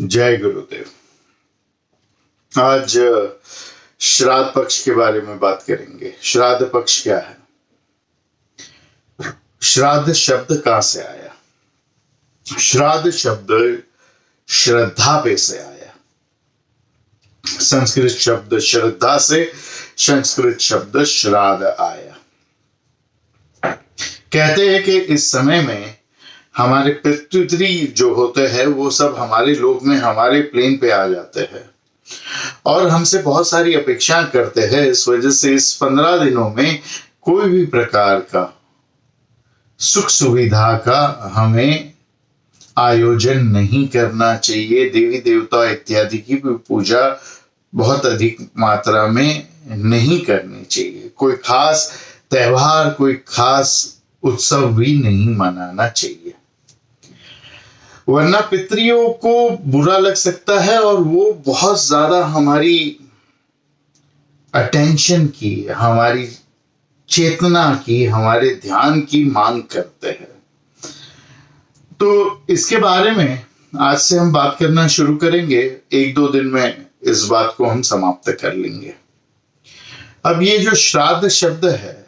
जय गुरुदेव। आज श्राद्ध पक्ष के बारे में बात करेंगे। श्राद्ध पक्ष क्या है? श्राद्ध शब्द कहां से आया? श्राद्ध शब्द श्रद्धा पे से आया। संस्कृत शब्द श्रद्धा से संस्कृत शब्द श्राद्ध आया। कहते हैं कि इस समय में हमारे पितृ जो होते हैं वो सब हमारे लोक में, हमारे प्लेन पे आ जाते हैं और हमसे बहुत सारी अपेक्षाएं करते हैं। इस वजह से इस 15 दिनों में कोई भी प्रकार का सुख सुविधा का हमें आयोजन नहीं करना चाहिए। देवी देवता इत्यादि की भी पूजा बहुत अधिक मात्रा में नहीं करनी चाहिए। कोई खास त्योहार, कोई खास उत्सव भी नहीं मनाना चाहिए, वरना पितरियों को बुरा लग सकता है और वो बहुत ज्यादा हमारी अटेंशन की, हमारी चेतना की, हमारे ध्यान की मांग करते हैं। तो इसके बारे में आज से हम बात करना शुरू करेंगे। 1-2 दिन में इस बात को हम समाप्त कर लेंगे। अब ये जो श्राद्ध शब्द है,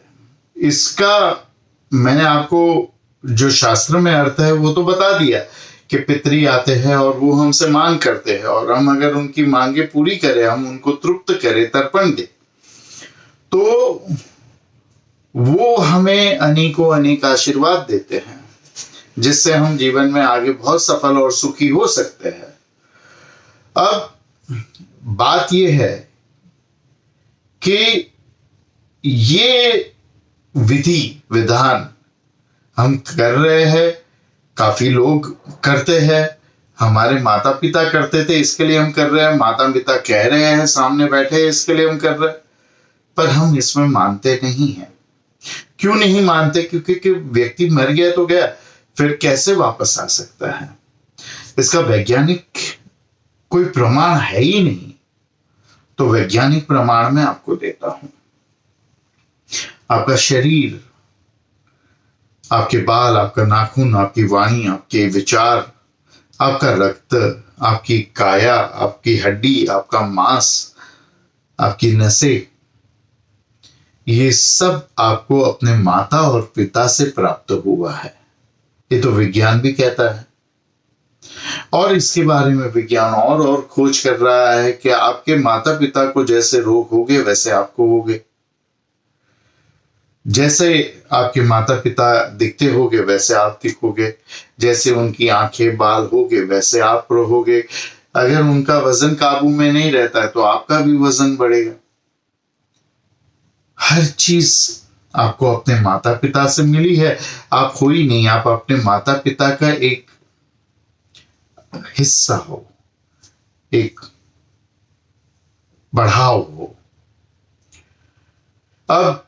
इसका मैंने आपको जो शास्त्र में अर्थ है वो तो बता दिया कि पितरी आते हैं और वो हमसे मांग करते हैं और हम अगर उनकी मांगे पूरी करें, हम उनको तृप्त करें, तर्पण दें, तो वो हमें अनेकों अनेक आशीर्वाद देते हैं, जिससे हम जीवन में आगे बहुत सफल और सुखी हो सकते हैं। अब बात यह है कि ये विधि विधान हम कर रहे हैं, काफी लोग करते हैं, हमारे माता पिता करते थे इसके लिए हम कर रहे हैं, माता पिता कह रहे हैं, सामने बैठे हैं इसके लिए हम कर रहे हैं, पर हम इसमें मानते नहीं हैं। क्यों नहीं मानते? क्योंकि व्यक्ति मर गया तो गया, फिर कैसे वापस आ सकता है? इसका वैज्ञानिक कोई प्रमाण है ही नहीं। तो वैज्ञानिक प्रमाण मैं आपको देता हूं। आपका शरीर, आपके बाल, आपका नाखून, आपकी वाणी, आपके विचार, आपका रक्त, आपकी काया, आपकी हड्डी, आपका मांस, आपकी नसें, ये सब आपको अपने माता और पिता से प्राप्त हुआ है। ये तो विज्ञान भी कहता है और इसके बारे में विज्ञान और खोज कर रहा है कि आपके माता पिता को जैसे रोग होंगे वैसे आपको होंगे, जैसे आपके माता पिता दिखते होगे वैसे आप दिखोगे, जैसे उनकी आंखें बाल होगे वैसे आप रहोगे। अगर उनका वजन काबू में नहीं रहता है तो आपका भी वजन बढ़ेगा। हर चीज आपको अपने माता पिता से मिली है। आप हो ही नहीं, आप अपने माता पिता का एक हिस्सा हो, एक बढ़ाव हो। अब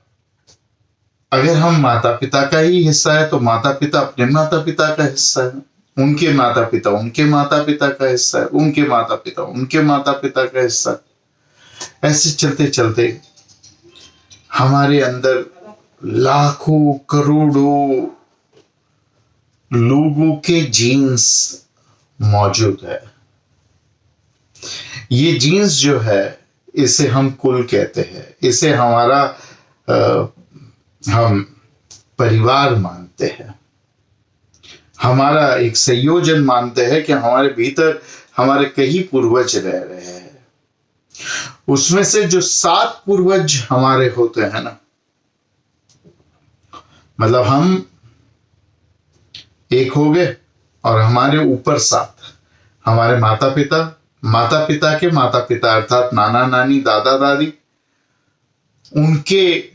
अगर हम माता पिता का ही हिस्सा है तो माता पिता अपने माता पिता का हिस्सा है, उनके माता पिता उनके माता पिता का हिस्सा है, उनके माता पिता उनके माता पिता का हिस्सा है। ऐसे चलते चलते हमारे अंदर लाखों करोड़ों लोगों के जीन्स मौजूद है। ये जीन्स जो है, इसे हम कुल कहते हैं, इसे हमारा हम परिवार मानते हैं, हमारा एक संयोजन मानते हैं कि हमारे भीतर हमारे कई पूर्वज रह रहे हैं। उसमें से जो 7 पूर्वज हमारे होते हैं ना, मतलब हम एक हो गए और हमारे ऊपर 7, हमारे माता पिता, माता पिता के माता पिता अर्थात नाना नानी, दादा दादी, उनके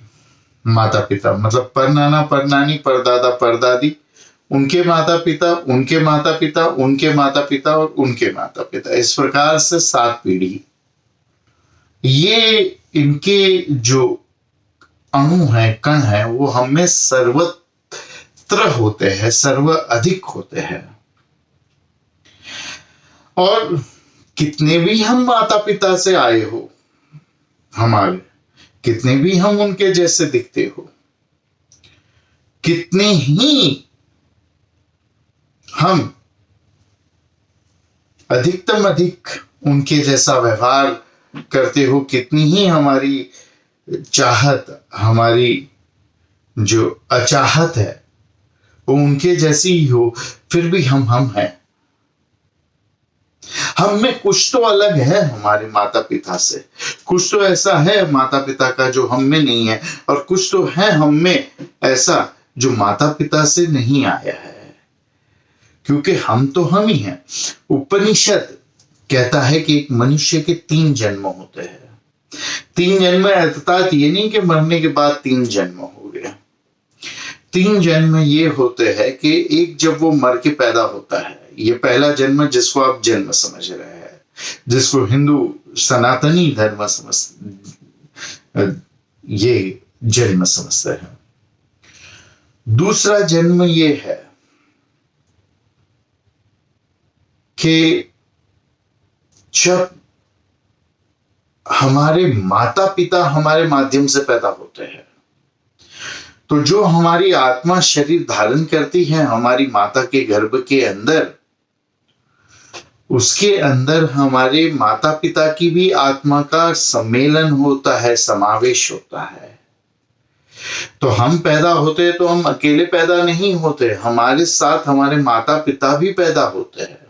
माता पिता मतलब परनाना परनानी, परदादा परदादी, उनके माता पिता, उनके माता पिता, उनके माता पिता और उनके माता पिता। इस प्रकार से 7 पीढ़ी। ये इनके जो अणु हैं, कण हैं, वो हमें सर्वत्र होते हैं, सर्व अधिक होते हैं। और कितने भी हम माता पिता से आए हो, हमारे कितने भी हम उनके जैसे दिखते हो, कितने ही हम अधिकतम अधिक उनके जैसा व्यवहार करते हो, कितनी ही हमारी चाहत, हमारी जो अचाहत है वो उनके जैसी ही हो, फिर भी हम हैं। हम में कुछ तो अलग है हमारे माता पिता से, कुछ तो ऐसा है माता पिता का जो हम में नहीं है, और कुछ तो है हम में ऐसा जो माता पिता से नहीं आया है, क्योंकि हम तो हम ही हैं। उपनिषद कहता है कि एक मनुष्य के 3 जन्म होते हैं। 3 जन्म अर्थात ये नहीं कि मरने के बाद 3 जन्म हो गया। 3 जन्म ये होते हैं कि एक जब वो मर के पैदा होता है, ये पहला जन्म जिसको आप जन्म समझ रहे हैं, जिसको हिंदू सनातनी धर्म ये जन्म समझते हैं। दूसरा जन्म ये है कि जब हमारे माता पिता हमारे माध्यम से पैदा होते हैं, तो जो हमारी आत्मा शरीर धारण करती है हमारी माता के गर्भ के अंदर, उसके अंदर हमारे माता पिता की भी आत्मा का सम्मेलन होता है, समावेश होता है। तो हम पैदा होते तो हम अकेले पैदा नहीं होते, हमारे साथ हमारे माता पिता भी पैदा होते हैं।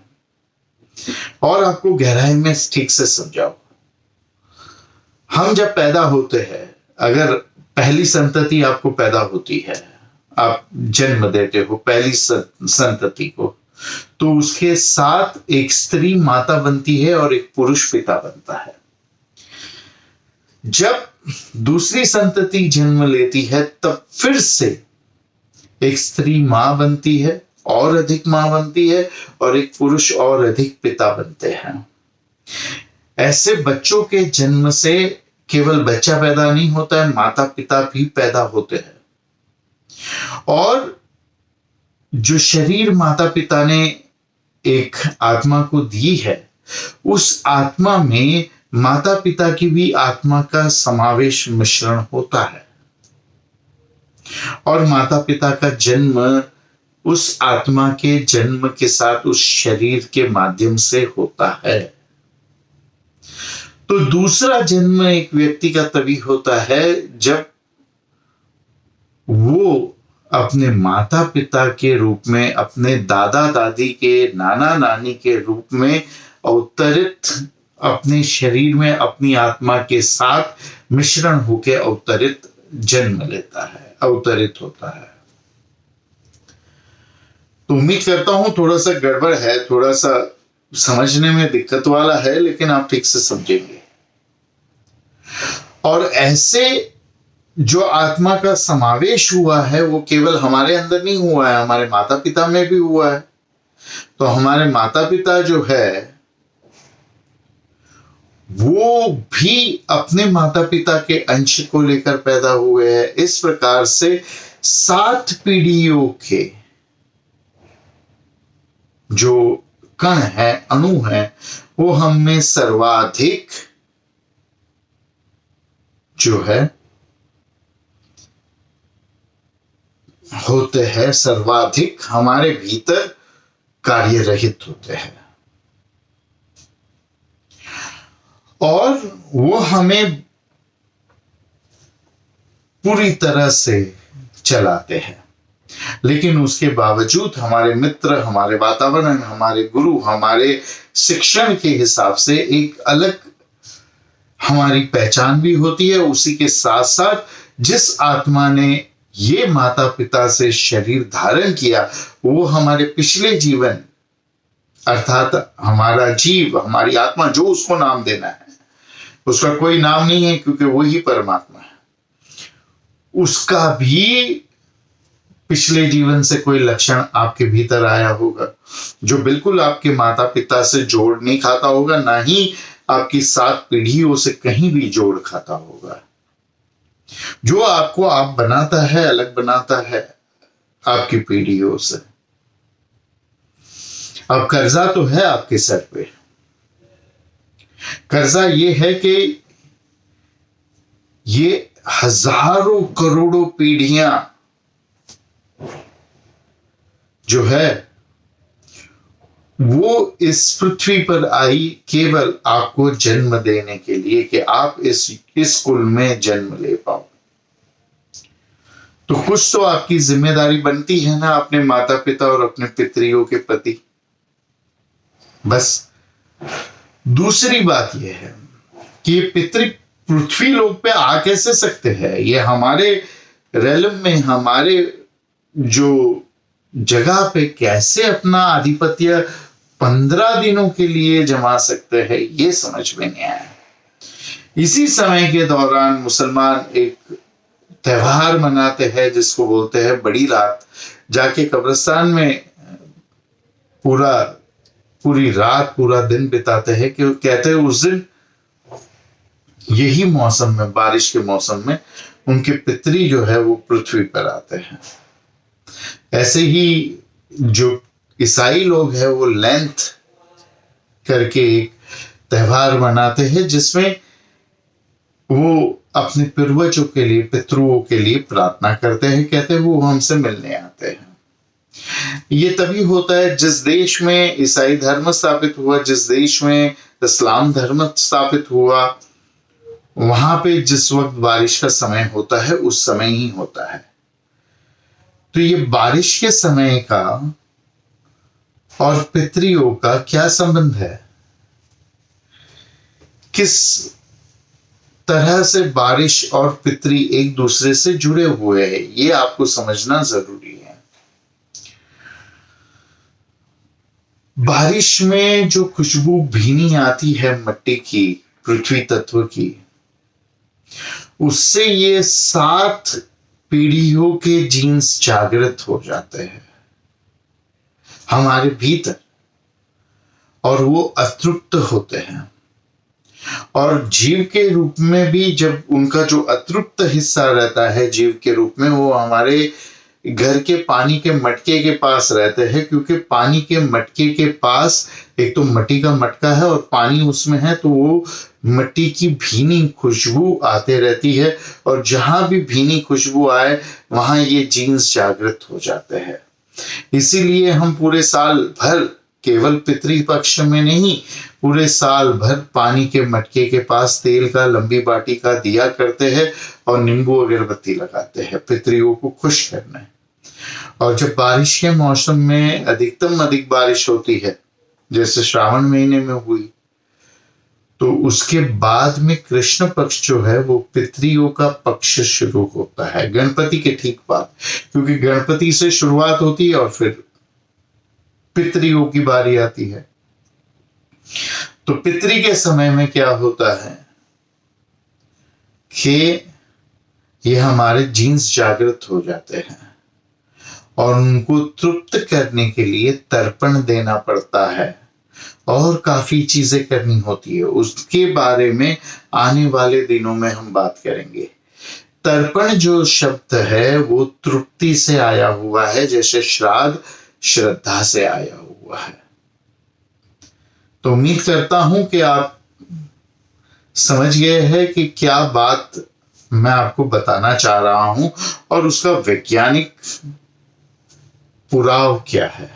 और आपको गहराई में ठीक से समझाओ, हम जब पैदा होते हैं, अगर पहली संतति आपको पैदा होती है, आप जन्म देते हो पहली संतति को, तो उसके साथ एक स्त्री माता बनती है और एक पुरुष पिता बनता है। जब दूसरी संतति जन्म लेती है, तब फिर से एक स्त्री मां बनती है और अधिक मां बनती है, और एक पुरुष और अधिक पिता बनते हैं। ऐसे बच्चों के जन्म से केवल बच्चा पैदा नहीं होता है, माता पिता भी पैदा होते हैं। और जो शरीर माता पिता ने एक आत्मा को दी है, उस आत्मा में माता पिता की भी आत्मा का समावेश मिश्रण होता है, और माता पिता का जन्म उस आत्मा के जन्म के साथ उस शरीर के माध्यम से होता है। तो दूसरा जन्म एक व्यक्ति का तभी होता है जब वो अपने माता पिता के रूप में, अपने दादा दादी के, नाना नानी के रूप में अवतरित अपने शरीर में अपनी आत्मा के साथ मिश्रण होकर अवतरित जन्म लेता है, अवतरित होता है। तो उम्मीद करता हूं थोड़ा सा गड़बड़ है, थोड़ा सा समझने में दिक्कत वाला है, लेकिन आप ठीक से समझेंगे। और ऐसे जो आत्मा का समावेश हुआ है वो केवल हमारे अंदर नहीं हुआ है, हमारे माता पिता में भी हुआ है। तो हमारे माता पिता जो है वो भी अपने माता पिता के अंश को लेकर पैदा हुए हैं। इस प्रकार से 7 पीढ़ियों के जो कण है, अणु है, वो हम में सर्वाधिक जो है होते हैं, सर्वाधिक हमारे भीतर कार्यरहित होते हैं, और वो हमें पूरी तरह से चलाते हैं। लेकिन उसके बावजूद हमारे मित्र, हमारे वातावरण, हमारे गुरु, हमारे शिक्षण के हिसाब से एक अलग हमारी पहचान भी होती है। उसी के साथ साथ जिस आत्मा ने ये माता पिता से शरीर धारण किया, वो हमारे पिछले जीवन, अर्थात हमारा जीव, हमारी आत्मा, जो उसको नाम देना है, उसका कोई नाम नहीं है क्योंकि वही परमात्मा है, उसका भी पिछले जीवन से कोई लक्षण आपके भीतर आया होगा, जो बिल्कुल आपके माता पिता से जोड़ नहीं खाता होगा, ना ही आपकी 7 पीढ़ियों से कहीं भी जोड़ खाता होगा। जो आपको आप बनाता है, अलग बनाता है आपकी पीढ़ियों से। अब कर्जा तो है आपके सर पे। कर्जा ये है कि ये हजारों करोड़ों पीढ़ियां जो है वो इस पृथ्वी पर आई केवल आपको जन्म देने के लिए कि आप इस कुल में जन्म ले पाओ। तो कुछ तो आपकी जिम्मेदारी बनती है ना अपने माता पिता और अपने पितरियों के प्रति। बस दूसरी बात यह है कि ये पितृ पृथ्वी लोक पे आ कैसे सकते हैं? ये हमारे रेलम में, हमारे जो जगह पे कैसे अपना आधिपत्य 15 दिनों के लिए जमा सकते हैं, ये समझ में नहीं आया। इसी समय के दौरान मुसलमान एक त्योहार मनाते हैं जिसको बोलते हैं बड़ी रात। जाके कब्रिस्तान में पूरी रात पूरा दिन बिताते हैं, कि कहते हैं उस दिन यही मौसम में, बारिश के मौसम में उनके पितरी जो है वो पृथ्वी पर आते हैं। ऐसे ही जो ईसाई लोग हैं वो लेंथ करके एक त्योहार मनाते हैं जिसमें वो अपने पूर्वजों के लिए, पितरुओं के लिए प्रार्थना करते हैं। कहते हैं वो हमसे मिलने आते हैं। ये तभी होता है जिस देश में ईसाई धर्म स्थापित हुआ, जिस देश में इस्लाम धर्म स्थापित हुआ, वहां पे जिस वक्त बारिश का समय होता है उस समय ही होता है। तो ये बारिश के समय का और पितरियों का क्या संबंध है? किस तरह से बारिश और पितरी एक दूसरे से जुड़े हुए हैं, ये आपको समझना जरूरी है। बारिश में जो खुशबू भीनी आती है मिट्टी की, पृथ्वी तत्व की, उससे ये 7 पीढ़ियों के जीन्स जागृत हो जाते हैं हमारे भीतर, और वो अतृप्त होते हैं। और जीव के रूप में भी जब उनका जो अतृप्त हिस्सा रहता है जीव के रूप में, वो हमारे घर के पानी के मटके के पास रहते हैं, क्योंकि पानी के मटके के पास एक तो मिट्टी का मटका है और पानी उसमें है, तो वो मिट्टी की भीनी खुशबू आते रहती है, और जहां भी भीनी खुशबू आए वहां ये जीन्स जागृत हो जाते हैं। इसीलिए हम पूरे साल भर, केवल पितृ पक्ष में नहीं, पूरे साल भर पानी के मटके के पास तेल का लंबी बाटी का दिया करते हैं और नींबू अगरबत्ती लगाते हैं पितरियों को खुश करने। और जब बारिश के मौसम में अधिक बारिश होती है, जैसे श्रावण महीने में हुई, तो उसके बाद में कृष्ण पक्ष जो है वो पितरियों का पक्ष शुरू होता है, गणपति के ठीक बाद, क्योंकि गणपति से शुरुआत होती है और फिर पितरियों की बारी आती है। तो पितरी के समय में क्या होता है कि ये हमारे जीन्स जागृत हो जाते हैं और उनको तृप्त करने के लिए तर्पण देना पड़ता है और काफी चीजें करनी होती है। उसके बारे में आने वाले दिनों में हम बात करेंगे। तर्पण जो शब्द है वो तृप्ति से आया हुआ है, जैसे श्राद्ध श्रद्धा से आया हुआ है। तो उम्मीद करता हूं कि आप समझ गए हैं कि क्या बात मैं आपको बताना चाह रहा हूं और उसका वैज्ञानिक पुराव क्या है।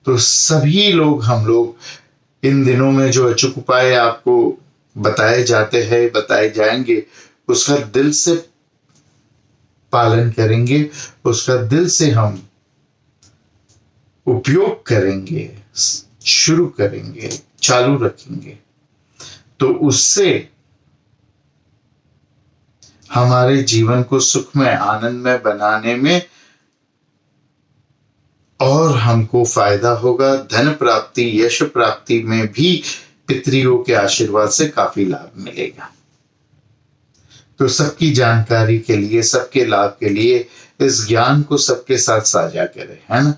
तो सभी लोग, हम लोग इन दिनों में जो अचूक उपाय आपको बताए जाते हैं, बताए जाएंगे, उसका दिल से पालन करेंगे, उसका दिल से हम उपयोग करेंगे, शुरू करेंगे, चालू रखेंगे, तो उससे हमारे जीवन को सुखमय, आनंदमय बनाने में और हमको फायदा होगा। धन प्राप्ति, यश प्राप्ति में भी पितरियों के आशीर्वाद से काफी लाभ मिलेगा। तो सबकी जानकारी के लिए, सबके लाभ के लिए इस ज्ञान को सबके साथ साझा करें, है ना।